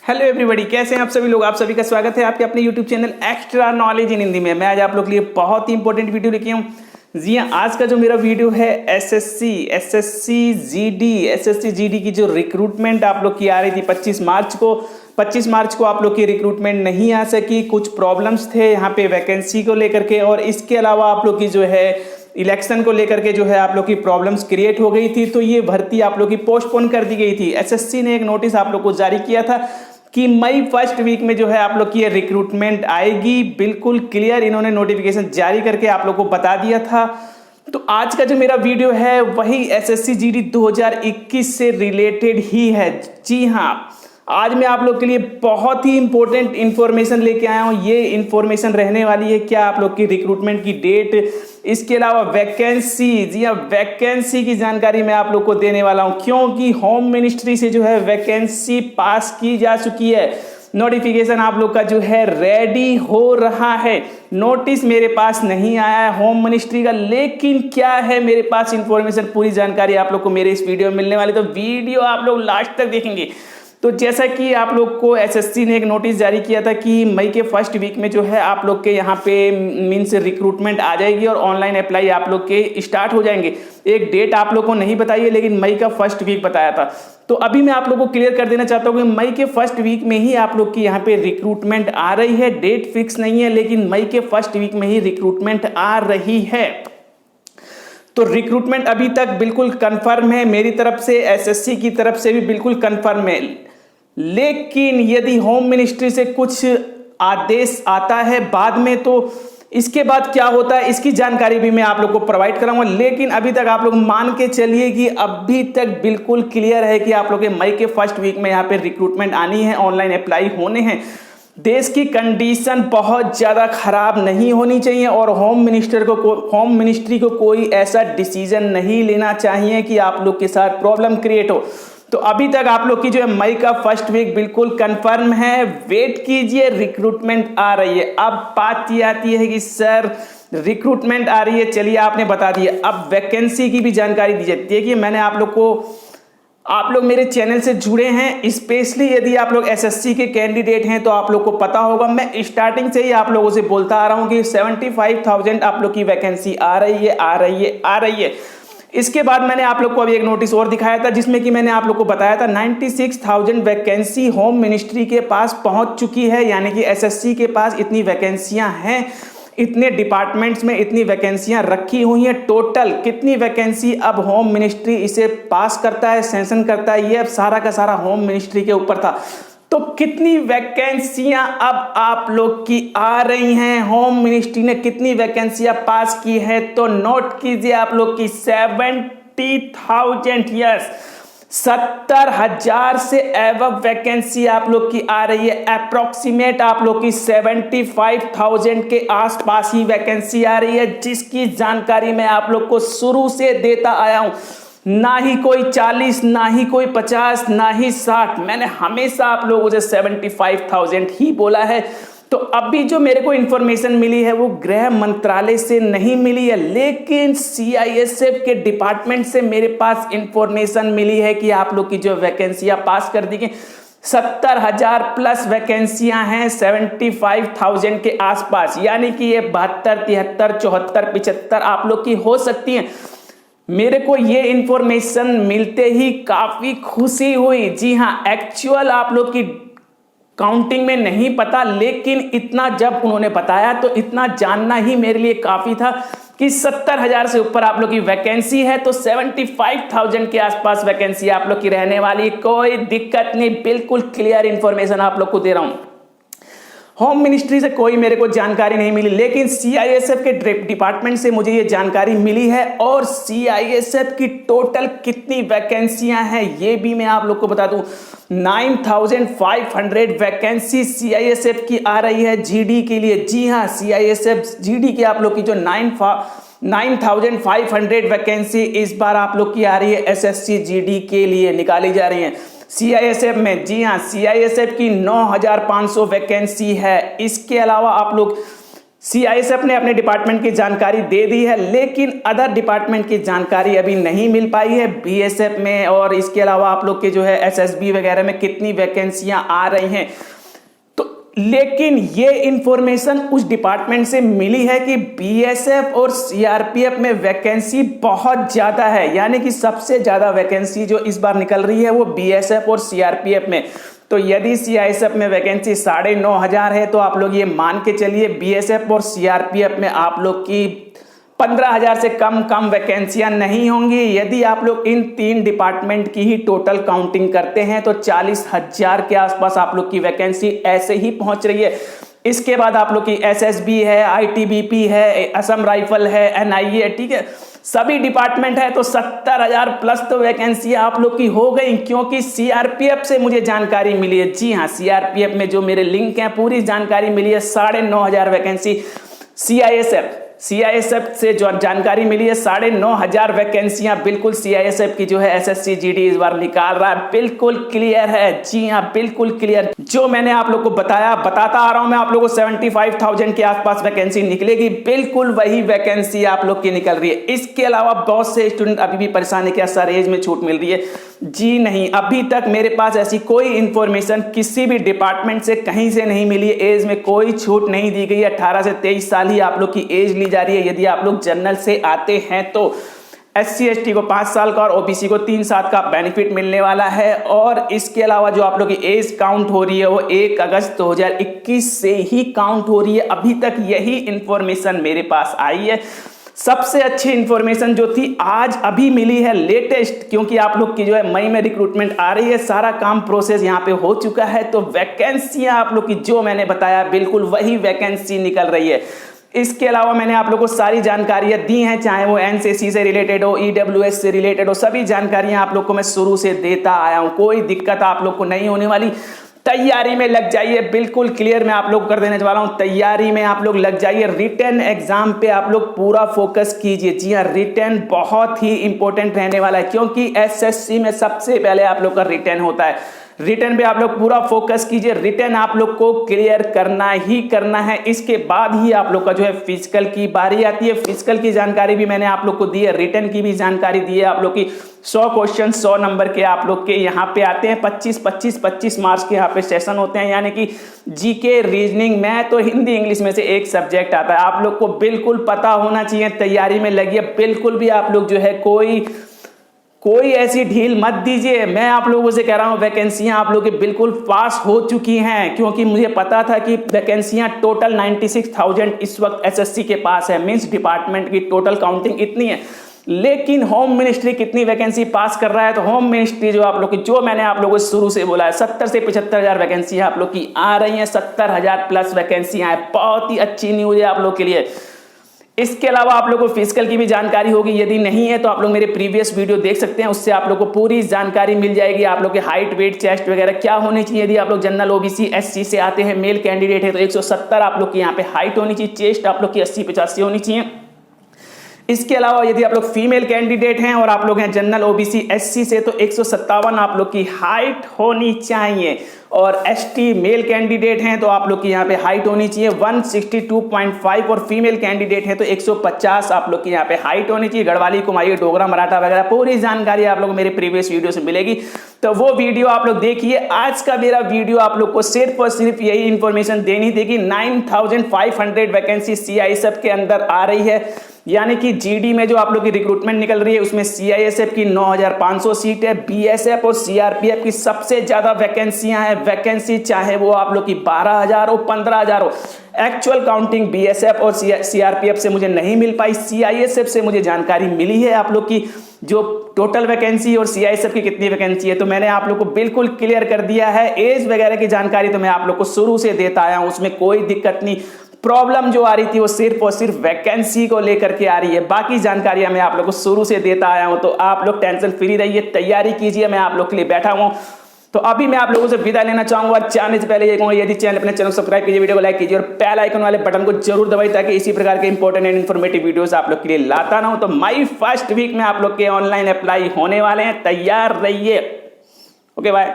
Hello everybody, कैसे हैं आप सभी लोग। आप सभी का स्वागत है आपके अपने YouTube channel extra knowledge in Hindi में। मैं आज आप लोग के लिए बहुत ही इंपॉर्टेंट वीडियो लेके हूँ। जी हाँ, आज का जो मेरा वीडियो है एसएससी जीडी की जो रिक्रूटमेंट आप लोग की आ रही थी 25 मार्च को आप लोग की रिक्रूटमेंट नहीं आ सकी। कुछ प्रॉब्लम्स थे यहाँ पे वैकेंसी को लेकर के, और इसके अलावा आप लोग की जो है इलेक्शन को लेकर के जो है आप लोग की प्रॉब्लम्स क्रिएट हो गई थी, तो ये भर्ती आप लोग की पोस्टपोन कर दी गई थी। एसएससी ने एक नोटिस आप लोग को जारी किया था कि मई फर्स्ट वीक में जो है आप लोग की रिक्रूटमेंट आएगी। बिल्कुल क्लियर इन्होंने नोटिफिकेशन जारी करके आप लोग को बता दिया था। तो आज का जो मेरा वीडियो है वही एसएससी जीडी 2021 से रिलेटेड ही है। जी हाँ, आज मैं आप लोग के लिए बहुत ही इंपॉर्टेंट इंफॉर्मेशन लेके आया हूँ। ये इंफॉर्मेशन रहने वाली है क्या आप लोग की रिक्रूटमेंट की डेट, इसके अलावा वैकेंसी। जी हाँ, वैकेंसी की जानकारी मैं आप लोग को देने वाला हूँ, क्योंकि होम मिनिस्ट्री से जो है वैकेंसी पास की जा चुकी है। नोटिफिकेशन आप लोग का जो है रेडी हो रहा है। नोटिस मेरे पास नहीं आया है होम मिनिस्ट्री का, लेकिन क्या है मेरे पास इंफॉर्मेशन, पूरी जानकारी आप लोग को मेरे इस वीडियो में मिलने वाली। तो वीडियो आप लोग लास्ट तक देखेंगे। तो जैसा कि आप लोग को एसएससी ने एक नोटिस जारी किया था कि मई के फर्स्ट वीक में जो है आप लोग के यहाँ पे मीन्स रिक्रूटमेंट आ जाएगी और ऑनलाइन अप्लाई आप लोग के स्टार्ट हो जाएंगे। एक डेट आप लोग को नहीं बताई है, लेकिन मई का फर्स्ट वीक बताया था। तो अभी मैं आप लोग को क्लियर कर देना चाहता हूँ कि मई के फर्स्ट वीक में ही आप लोग की यहाँ पे रिक्रूटमेंट आ रही है। डेट फिक्स नहीं है, लेकिन मई के फर्स्ट वीक में ही रिक्रूटमेंट आ रही है। तो रिक्रूटमेंट अभी तक बिल्कुल कंफर्म है मेरी तरफ से, एसएससी की तरफ से भी बिल्कुल कंफर्म है। लेकिन यदि होम मिनिस्ट्री से कुछ आदेश आता है बाद में, तो इसके बाद क्या होता है इसकी जानकारी भी मैं आप लोग को प्रोवाइड कराऊंगा। लेकिन अभी तक आप लोग मान के चलिए कि अभी तक बिल्कुल क्लियर है कि आप लोग के मई के फर्स्ट वीक में यहाँ पे रिक्रूटमेंट आनी है, ऑनलाइन अप्लाई होने हैं। देश की कंडीशन बहुत ज़्यादा खराब नहीं होनी चाहिए और होम मिनिस्ट्री को कोई ऐसा डिसीजन नहीं लेना चाहिए कि आप लोग के साथ प्रॉब्लम क्रिएट हो। तो अभी तक आप लोग की जो है मई का फर्स्ट वीक बिल्कुल कंफर्म है। वेट कीजिए, रिक्रूटमेंट आ रही है। अब बात ये आती है कि सर रिक्रूटमेंट आ रही है, चलिए आपने बता दिया, अब वैकेंसी की भी जानकारी दीजिए। देखिए, मैंने आप लोग मेरे चैनल से जुड़े हैं, स्पेशली यदि आप लोग एसएससी के कैंडिडेट हैं तो आप लोग को पता होगा, मैं स्टार्टिंग से ही आप लोगों से बोलता आ रहा हूं कि 75,000 आप लोग की वैकेंसी आ रही है। इसके बाद मैंने आप लोग को अभी एक नोटिस और दिखाया था, जिसमें कि मैंने आप लोग को बताया था 96,000 वैकेंसी होम मिनिस्ट्री के पास पहुंच चुकी है। यानी कि एसएससी के पास इतनी वैकेंसियां हैं, इतने डिपार्टमेंट्स में इतनी वैकेंसियां रखी हुई हैं। टोटल कितनी वैकेंसी अब होम मिनिस्ट्री इसे पास करता है, सैंक्शन करता है, ये अब सारा का सारा होम मिनिस्ट्री के ऊपर था। तो कितनी वैकेंसियां अब आप लोग की आ रही हैं, होम मिनिस्ट्री ने कितनी वैकेंसियां पास की है, तो नोट कीजिए आप लोग की 70,000, यस 70,000 से एवब वैकेंसी आप लोग की आ रही है। अप्रोक्सीमेट आप लोग की 75,000 के आसपास ही वैकेंसी आ रही है, जिसकी जानकारी मैं आप लोग को शुरू से देता आया हूं। ना ही कोई 40, ना ही कोई 50, ना ही 60, मैंने हमेशा आप लोगों से 75,000 ही बोला है। तो अभी जो मेरे को इंफॉर्मेशन मिली है वो गृह मंत्रालय से नहीं मिली है, लेकिन सीआईएसएफ के डिपार्टमेंट से मेरे पास इंफॉर्मेशन मिली है कि आप लोग की जो वैकेंसियां पास कर दी गई 70,000 प्लस वैकेंसियां हैं 75,000 के आसपास। यानी कि ये 72, 73, 74, 75 आप लोग की हो सकती हैं। मेरे को ये इंफॉर्मेशन मिलते ही काफी खुशी हुई। जी हाँ, एक्चुअल आप लोग की काउंटिंग में नहीं पता, लेकिन इतना जब उन्होंने बताया तो इतना जानना ही मेरे लिए काफी था कि 70,000 से ऊपर आप लोग की वैकेंसी है। तो 75,000 के आसपास वैकेंसी आप लोग की रहने वाली, कोई दिक्कत नहीं, बिल्कुल क्लियर इंफॉर्मेशन आप लोग को दे रहा हूं। होम मिनिस्ट्री से कोई मेरे को जानकारी नहीं मिली, लेकिन सीआईएसएफ के डिपार्टमेंट से मुझे ये जानकारी मिली है। और सीआईएसएफ की टोटल कितनी वैकेंसियां हैं ये भी मैं आप लोग को बता दूं। 9,500 वैकेंसी सीआईएसएफ की आ रही है जीडी के लिए। जी हाँ, सीआईएसएफ जीडी के आप लोग की जो 9,500 वैकेंसी इस बार आप लोग की आ रही है, एसएससी जीडी के लिए निकाली जा रही है सीआईएसएफ में। जी हाँ, सीआईएसएफ की 9,500 वैकेंसी है। इसके अलावा आप लोग सीआईएसएफ ने अपने डिपार्टमेंट की जानकारी दे दी है, लेकिन अदर डिपार्टमेंट की जानकारी अभी नहीं मिल पाई है। बीएसएफ में और इसके अलावा आप लोग के जो है एसएसबी वगैरह में कितनी वैकेंसियां आ रही हैं, लेकिन ये इंफॉर्मेशन उस डिपार्टमेंट से मिली है कि बीएसएफ और सीआरपीएफ में वैकेंसी बहुत ज्यादा है, यानी कि सबसे ज्यादा वैकेंसी जो इस बार निकल रही है वो बीएसएफ और सीआरपीएफ में। तो यदि सीआईएसएफ में वैकेंसी 9,500 है तो आप लोग ये मान के चलिए बीएसएफ और सीआरपीएफ में आप लोग की 15,000 से कम वैकेंसियां नहीं होंगी। यदि आप लोग इन 3 डिपार्टमेंट की ही टोटल काउंटिंग करते हैं तो 40,000 के आसपास आप लोग की वैकेंसी ऐसे ही पहुंच रही है। इसके बाद आप लोग की एसएसबी है, आईटीबीपी है, असम राइफल है, एनआईए, ठीक है, सभी डिपार्टमेंट है, तो 70,000 प्लस तो वैकेंसी आप लोग की हो गई। क्योंकि सीआरपीएफ से मुझे जानकारी मिली है, जी हाँ, सीआरपीएफ में जो मेरे लिंक हैं पूरी जानकारी मिली है, 9,500 वैकेंसी। सीआईएसएफ से जो जानकारी मिली है 9,500 वैकेंसियां बिल्कुल सीआईएसएफ की जो है एसएससी जीडी इस बार निकाल रहा है, बिल्कुल क्लियर है, जी हाँ बिल्कुल क्लियर। जो मैंने आप लोग को बताता आ रहा हूं मैं आप लोगों को 75,000 के आसपास वैकेंसी निकलेगी, बिल्कुल वही वैकेंसी आप लोग की निकल रही है। इसके अलावा बहुत से स्टूडेंट अभी भी परेशान है कि सर एज में छूट मिल रही है, जी नहीं, अभी तक मेरे पास ऐसी कोई इंफॉर्मेशन किसी भी डिपार्टमेंट से कहीं से नहीं मिली है। एज में कोई छूट नहीं दी गई है, 18 से 23 साल ही आप लोग की एज ली जा रही है। यदि आप लोग जनरल से आते हैं तो एससी एसटी को 5 साल का और ओबीसी को 3 साल का बेनिफिट मिलने वाला है। और इसके अलावा जो आप लोग की एज काउंट हो रही है वो 1 अगस्त 2021 से ही काउंट हो रही है। अभी तक यही इंफॉर्मेशन मेरे पास आई है। सबसे अच्छी इंफॉर्मेशन जो थी आज अभी मिली है लेटेस्ट, क्योंकि आप लोग की जो है मई में रिक्रूटमेंट आ रही है, सारा काम प्रोसेस यहाँ पे हो चुका है। तो वैकेंसियां आप लोग की जो मैंने बताया बिल्कुल वही वैकेंसी निकल रही है। इसके अलावा मैंने आप लोग को सारी जानकारियां दी हैं, चाहे वो एनसीसी से रिलेटेड हो, ईडब्ल्यूएस से रिलेटेड हो, सभी जानकारियां आप लोग को मैं शुरू से देता आया हूं। कोई दिक्कत आप लोग को नहीं होने वाली। तैयारी में लग जाइए, बिल्कुल क्लियर मैं आप लोग कर देने वाला हूं। तैयारी में आप लोग लग जाइए, रिटन एग्जाम पे आप लोग पूरा फोकस कीजिए। जी हाँ, रिटन बहुत ही इंपॉर्टेंट रहने वाला है, क्योंकि एसएससी में सबसे पहले आप लोग का रिटन होता है। रिटन पे आप लोग पूरा फोकस कीजिए, रिटन आप लोग को क्लियर करना ही करना है। इसके बाद ही आप लोग का जो है फिजिकल की बारी आती है। फिजिकल की जानकारी भी मैंने आप लोग को दी है, रिटन की भी जानकारी दी है आप लोग की। 100 क्वेश्चन 100 नंबर के आप लोग के यहाँ पे आते हैं। 25 मार्क्स के यहाँ पे सेशन होते हैं, यानी कि जीके, रीजनिंग, मैथ तो हिंदी इंग्लिश में से एक सब्जेक्ट आता है। आप लोग को बिल्कुल पता होना चाहिए। तैयारी में लगिए, बिल्कुल भी आप लोग जो है कोई ऐसी ढील मत दीजिए। मैं आप लोगों से कह रहा हूं वैकेंसियां आप लोग की बिल्कुल पास हो चुकी हैं, क्योंकि मुझे पता था कि वैकेंसियां टोटल 96,000 इस वक्त एसएससी के पास है। मींस डिपार्टमेंट की टोटल काउंटिंग इतनी है, लेकिन होम मिनिस्ट्री कितनी वैकेंसी पास कर रहा है। तो होम मिनिस्ट्री जो आप लोग की, जो मैंने आप लोगों को शुरू से बोला है, 70 से 75,000 वैकेंसी आप लोग की आ रही है। 70,000 प्लस वैकेंसियां है, बहुत ही अच्छी न्यूज है आप लोग के लिए। इसके अलावा आप लोगों को फिजिकल की भी जानकारी होगी, यदि नहीं है तो आप लोग मेरे प्रीवियस वीडियो देख सकते हैं, उससे आप लोग को पूरी जानकारी मिल जाएगी। आप लोग के हाइट, वेट, चेस्ट वगैरह क्या होनी चाहिए। यदि आप लोग जनरल, ओबीसी, एससी से आते हैं, मेल कैंडिडेट है तो 170 आप लोग की यहाँ पे हाइट होनी चाहिए। चेस्ट आप लोग की 80-85 होनी चाहिए। इसके अलावा यदि आप लोग फीमेल कैंडिडेट हैं और आप लोग हैं जनरल, ओबीसी, एससी से, तो 157 आप लोग की हाइट होनी चाहिए। और एसटी मेल कैंडिडेट हैं तो आप लोग की यहाँ पे हाइट होनी चाहिए 162.5, और फीमेल कैंडिडेट है तो 150 आप लोग की यहाँ पे हाइट होनी चाहिए। गढ़वाली, कुमाऊं, डोगरा, मराठा वगैरह पूरी जानकारी आप लोग को मेरे प्रीवियस वीडियो से मिलेगी, तो वो वीडियो आप लोग देखिए। आज का मेरा वीडियो आप लोग को सिर्फ और सिर्फ यही इंफॉर्मेशन देनी थी कि 9,500 वैकेंसी सीआईएसएफ के अंदर आ रही है, यानी कि जीडी में जो आप लोग की रिक्रूटमेंट निकल रही है उसमें सीआईएसएफ की 9,500 सीट है। बीएसएफ और सीआरपीएफ की सबसे ज्यादा वैकेंसियां हैं। वैकेंसी चाहे वो आप लोग की 12,000 हो, 15,000 हो। एक्चुअल काउंटिंग बीएसएफ और सीआरपीएफ से मुझे नहीं मिल पाई, सीआईएसएफ से मुझे जानकारी मिली है आप लोग की जो टोटल वैकेंसी और सीआईएसएफ की कितनी वैकेंसी है। तो मैंने आप लोग को बिल्कुल क्लियर कर दिया है। एज वगैरह की जानकारी तो मैं आप लोग को शुरू से देता आया हूं, उसमें कोई दिक्कत नहीं। प्रॉब्लम जो आ रही थी वो सिर्फ और सिर्फ वैकेंसी को लेकर के आ रही है, बाकी जानकारियां मैं आप लोग को शुरू से देता आया हूं। तो आप लोग टेंशन फ्री रहिए, तैयारी कीजिए, मैं आप लोग के लिए बैठा हूं। तो अभी मैं आप लोगों से विदा लेना चाहूंगा। जाने से पहले ये कहूंगा, यदि अपने चैनल सब्सक्राइब कीजिए, वीडियो को लाइक कीजिए और बेल आइकन वाले बटन को जरूर दबाइए, ताकि इसी प्रकार के इंपॉर्टेंट एंड इन्फॉर्मेटिव वीडियोस आप लोग के लिए लाता रहूं। तो मई फर्स्ट वीक में आप लोग के ऑनलाइन अप्लाई होने वाले हैं, तैयार रहिए। Okay, bye.